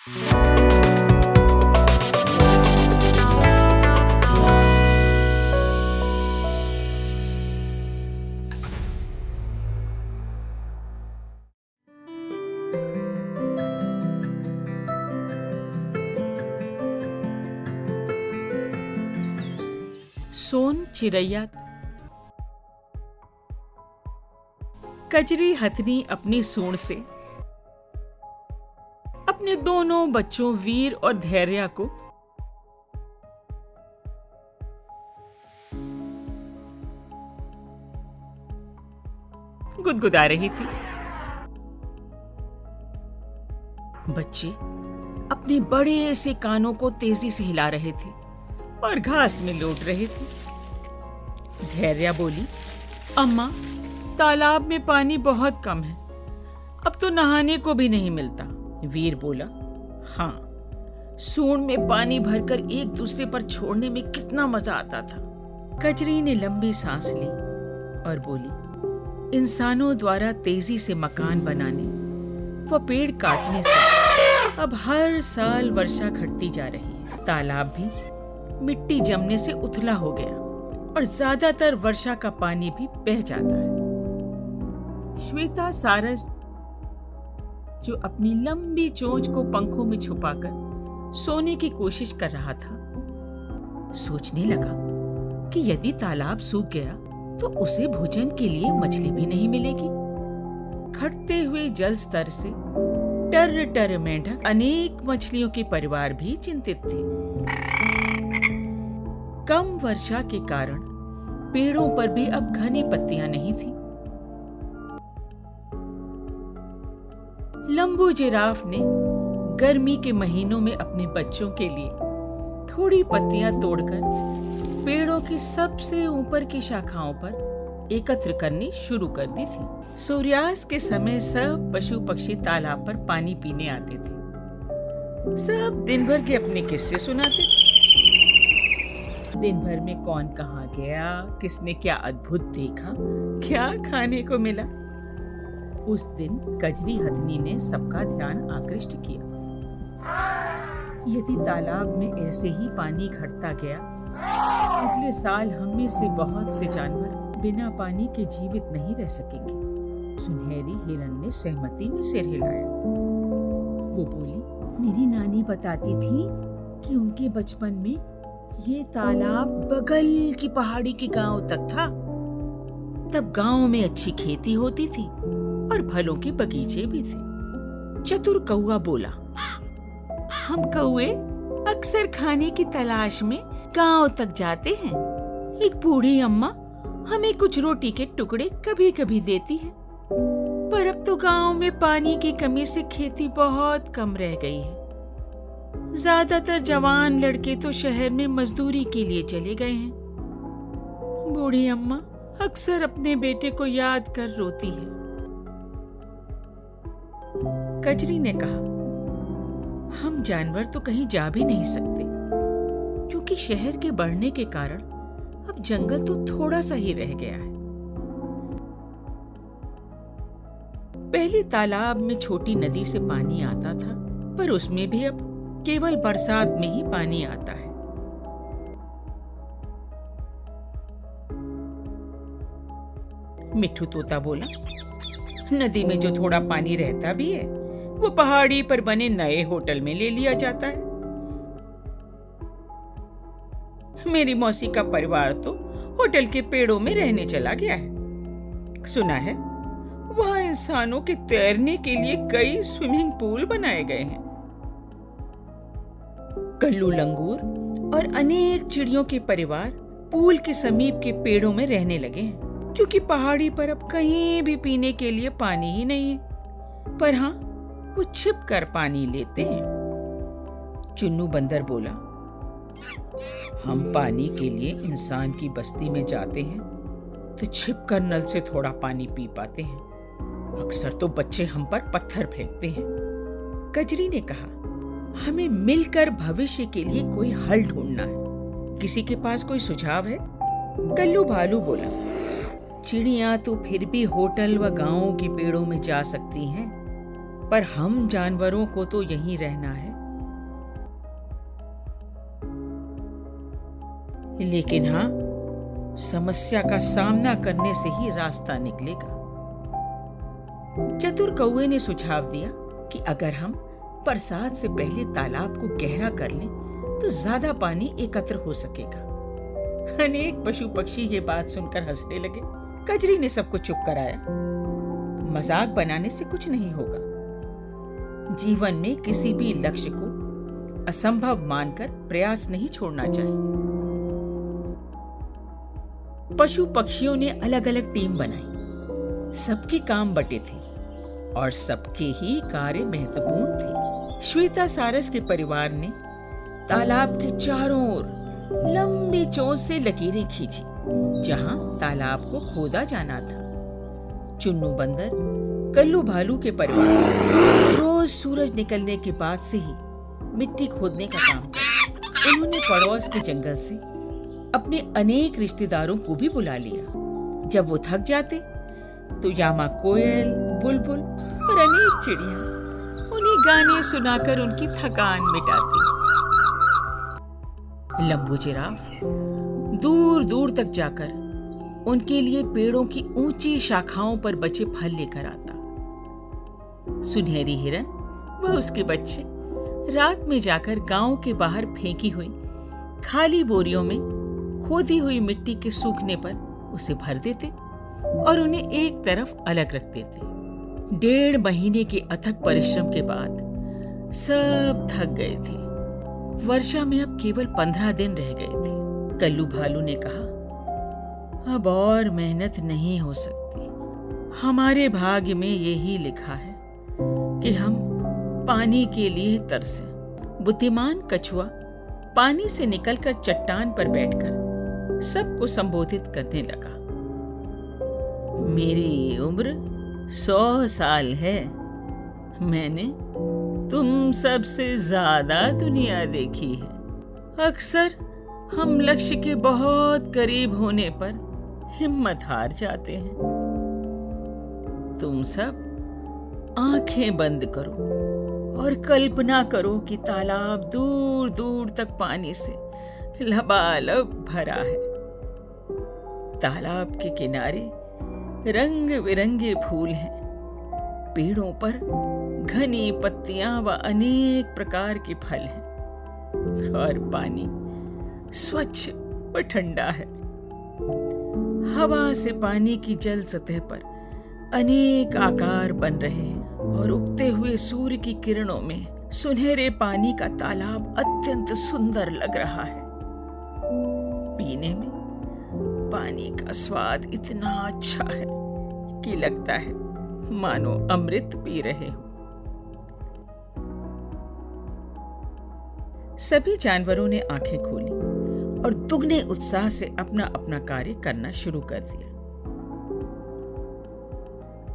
सोन चिड़ैया। कजरी हथनी अपनी सूंड से अपने दोनों बच्चों वीर और धैर्य को गुदगुदा रही थी। बच्चे अपने बड़े से कानों को तेजी से हिला रहे थे और घास में लौट रहे थे। धैर्य बोली, अम्मा, तालाब में पानी बहुत कम है, अब तो नहाने को भी नहीं मिलता। वीर बोला, हाँ, सूंड में पानी भरकर एक दूसरे पर छोड़ने में कितना मजा आता था। कजरी ने लंबी सांस ली और बोली, इंसानों द्वारा तेजी से मकान बनाने व पेड़ काटने से अब हर साल वर्षा घटती जा रही है। तालाब भी मिट्टी जमने से उथला हो गया और ज्यादातर वर्षा का पानी भी बह जाता है। श्वेता सारस, जो अपनी लंबी चोंच को पंखों में छुपाकर सोने की कोशिश कर रहा था, सोचने लगा कि यदि तालाब सूख गया तो उसे भोजन के लिए मछली भी नहीं मिलेगी। घटते हुए जल स्तर से टर टर मेंढक अनेक मछलियों के परिवार भी चिंतित थे। कम वर्षा के कारण पेड़ों पर भी अब घनी पत्तियां नहीं थी। लंबू जिराफ ने गर्मी के महीनों में अपने बच्चों के लिए थोड़ी पत्तियां तोड़कर पेड़ों की सबसे ऊपर की शाखाओं पर एकत्र करनी शुरू कर दी थी। सूर्यास्त के समय सब पशु पक्षी तालाब पर पानी पीने आते थे। सब दिन भर के अपने किस्से सुनाते थे। दिन भर में कौन कहाँ गया, किसने क्या अद्भुत देखा, क्या खाने को मिला। उस दिन कजरी हथनी ने सबका ध्यान आकृष्ट किया। यदि तालाब में ऐसे ही पानी घटता गया, अगले साल हम में से बहुत से जानवर बिना पानी के जीवित नहीं रह सकेंगे। सुनहरी हिरन ने सहमति में सिर हिलाया। वो बोली, मेरी नानी बताती थी कि उनके बचपन में ये तालाब बगल की पहाड़ी के गांव तक था। तब गांव में अच्छी खेती होती थी और फलों के बगीचे भी थे। चतुर कौआ बोला, हम कौए अक्सर खाने की तलाश में गांव तक जाते हैं। एक बूढ़ी अम्मा हमें कुछ रोटी के टुकड़े कभी कभी देती है, पर अब तो गांव में पानी की कमी से खेती बहुत कम रह गई है। ज्यादातर जवान लड़के तो शहर में मजदूरी के लिए चले गए हैं। बूढ़ी अम्मा अक्सर अपने बेटे को याद कर रोती है। कजरी ने कहा, हम जानवर तो कहीं जा भी नहीं सकते, क्योंकि शहर के बढ़ने के कारण अब जंगल तो थोड़ा सा ही रह गया है। पहले तालाब में छोटी नदी से पानी आता था, पर उसमें भी अब केवल बरसात में ही पानी आता है। मिट्ठू तोता बोला, नदी में जो थोड़ा पानी रहता भी है वो पहाड़ी पर बने नए होटल में ले लिया जाता है। मेरी मौसी का परिवार तो होटल के पेड़ों में रहने चला गया है। सुना है वहां इंसानों के तैरने के लिए कई स्विमिंग पूल बनाए गए हैं। कल्लू लंगूर और अनेक चिड़ियों के परिवार पूल के समीप के पेड़ों में रहने लगे हैं, क्योंकि पहाड़ी पर अब कहीं भी पीने के लिए पानी ही नहीं है। पर हाँ, वो छिप कर पानी लेते हैं। चुन्नू बंदर बोला, हम पानी के लिए इंसान की बस्ती में जाते हैं तो छिप कर नल से थोड़ा पानी पी पाते हैं। अक्सर तो बच्चे हम पर पत्थर फेंकते हैं। कजरी ने कहा, हमें मिलकर भविष्य के लिए कोई हल ढूंढना है। किसी के पास कोई सुझाव है? कल्लू भालू बोला, चिड़ियां तो फिर भी होटल व गांवों के पेड़ों में जा सकती हैं, पर हम जानवरों को तो यहीं रहना है। लेकिन हाँ, समस्या का सामना करने से ही रास्ता निकलेगा। चतुर कौवे ने सुझाव दिया कि अगर हम बरसात से पहले तालाब को गहरा कर लें तो ज्यादा पानी एकत्र हो सकेगा। अनेक पशु पक्षी ये बात सुनकर हंसने लगे। कजरी ने सबको चुप कराया। मजाक बनाने से कुछ नहीं होगा। जीवन में किसी भी लक्ष्य को असंभव मानकर प्रयास नहीं छोड़ना चाहिए। पशु पक्षियों ने अलग अलग टीम बनाई। सबके काम बटे थे और सबके ही कार्य महत्वपूर्ण थे। श्वेता सारस के परिवार ने तालाब के चारों ओर लंबी चोंच से लकीरें खींची जहां तालाब को खोदा जाना था। चुन्नू बंदर, कल्लू भालू के परिवार रोज सूरज निकलने के बाद से ही मिट्टी खोदने का काम किया। उन्होंने पड़ोस के जंगल से अपने अनेक रिश्तेदारों को भी बुला लिया। जब वो थक जाते तो यामा कोयल, बुलबुल और अनेक चिड़िया उन्हें गाने सुनाकर उनकी थकान मिटाती। लंबू जिराफ दूर दूर तक जाकर उनके लिए पेड़ों की ऊंची शाखाओं पर बचे फल लेकर आता। सुनहरी हिरन व उसके बच्चे रात में जाकर गांव के बाहर फेंकी हुई खाली बोरियों में खोदी हुई मिट्टी के सूखने पर उसे भर देते और उन्हें एक तरफ अलग रख देते। 1.5 महीने के अथक परिश्रम के बाद सब थक गए थे। वर्षा में अब केवल 15 दिन रह गए थे। कल्लू भालू ने कहा, अब और मेहनत नहीं हो सकती। हमारे भाग्य में यही लिखा है कि हम पानी के लिए तरसे। बुद्धिमान कछुआ पानी से निकलकर चट्टान पर बैठकर सबको संबोधित करने लगा। मेरी उम्र 100 साल है। मैंने तुम सबसे ज्यादा दुनिया देखी है। अक्सर हम लक्ष्य के बहुत करीब होने पर हिम्मत हार जाते हैं। तुम सब आंखें बंद करो और कल्पना करो कि तालाब दूर दूर तक पानी से लबालब भरा है। तालाब के किनारे रंग बिरंगे फूल हैं। पेड़ों पर घनी पत्तियां व अनेक प्रकार के फल हैं और पानी स्वच्छ व ठंडा है। हवा से पानी की जल सतह पर अनेक आकार बन रहे हैं और उगते हुए सूर्य की किरणों में सुनहरे पानी का तालाब अत्यंत सुंदर लग रहा है। पीने में पानी का स्वाद इतना अच्छा है कि लगता है मानो अमृत पी रहे हो। सभी जानवरों ने आंखें खोली और दुगने उत्साह से अपना अपना कार्य करना शुरू कर दिया।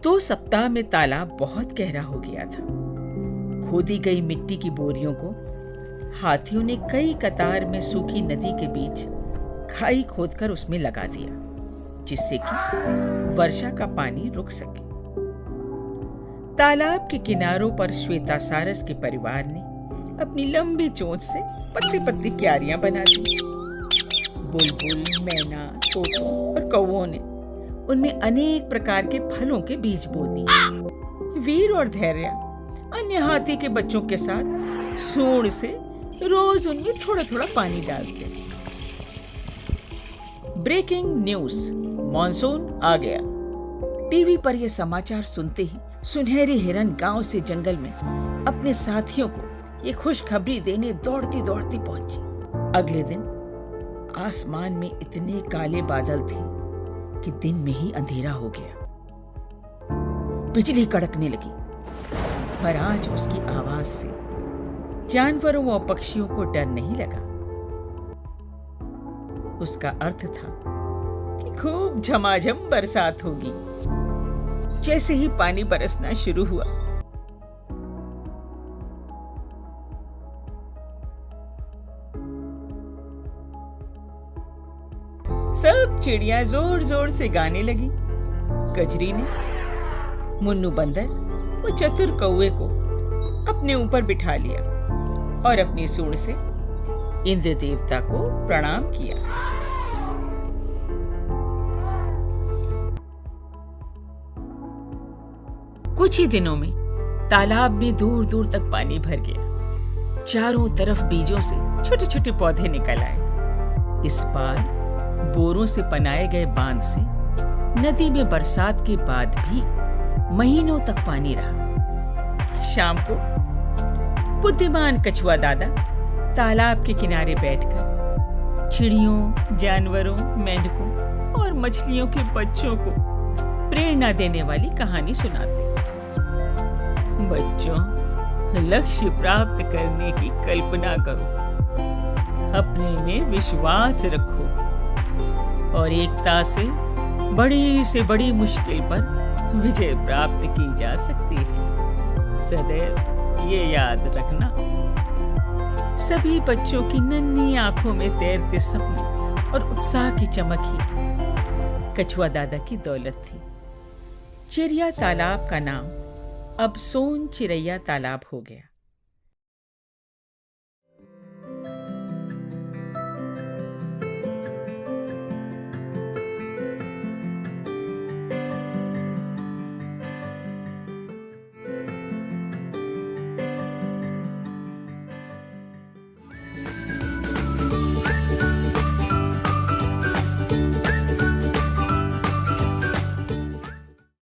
2 सप्ताह में तालाब बहुत गहरा हो गया था। खोदी गई मिट्टी की बोरियों को हाथियों ने कई कतार में सूखी नदी के बीच खाई खोदकर उसमें लगा दिया, जिससे कि वर्षा का पानी रुक सके। तालाब के किनारों पर श्वेता सारस के परिवार ने अपनी लंबी चोंच से पतली पतली क्यारियां बना दी। बुलबुल, मैना, तोतों और कौवों ने उनमें अनेक प्रकार के फलों के बीज बो दिए। वीर और धैर्य अन्य हाथी के बच्चों के साथ सूंड से रोज उनमें थोड़ा थोड़ा पानी डालते। ब्रेकिंग न्यूज, मॉनसून आ गया। टीवी पर यह समाचार सुनते ही सुनहरी हिरन गांव से जंगल में अपने साथियों को ये खुशखबरी देने दौड़ती दौड़ती पहुंची। अगले दिन आसमान में इतने काले बादल थे कि दिन में ही अंधेरा हो गया। बिजली कड़कने लगी, पर आज उसकी आवाज से जानवरों व पक्षियों को डर नहीं लगा। उसका अर्थ था कि खूब झमाझम बरसात होगी। जैसे ही पानी बरसना शुरू हुआ, सब चिड़िया जोर जोर से गाने लगी। कजरी ने मुन्नू बंदर वो चतुर कौवे को अपने ऊपर बिठा लिया और अपनी सूंड से इंद्र देवता को प्रणाम किया। कुछ ही दिनों में तालाब में दूर दूर तक पानी भर गया। चारों तरफ बीजों से छोटे छोटे पौधे निकल आए। इस बार बोरों से बनाए गए बांध से नदी में बरसात के बाद भी महीनों तक पानी रहा। शाम को बुद्धिमान कछुआ दादा तालाब के किनारे बैठकर चिड़ियों, जानवरों, मेंढकों और मछलियों के बच्चों को प्रेरणा देने वाली कहानी सुनाते। बच्चों, लक्ष्य प्राप्त करने की कल्पना करो, अपने में विश्वास रखो और एकता से बड़ी मुश्किल पर विजय प्राप्त की जा सकती है। सदैव ये याद रखना। सभी बच्चों की नन्ही आंखों में तैरते सपने और उत्साह की चमक ही कछुआ दादा की दौलत थी। चिड़िया तालाब का नाम अब सोन चिरैया तालाब हो गया।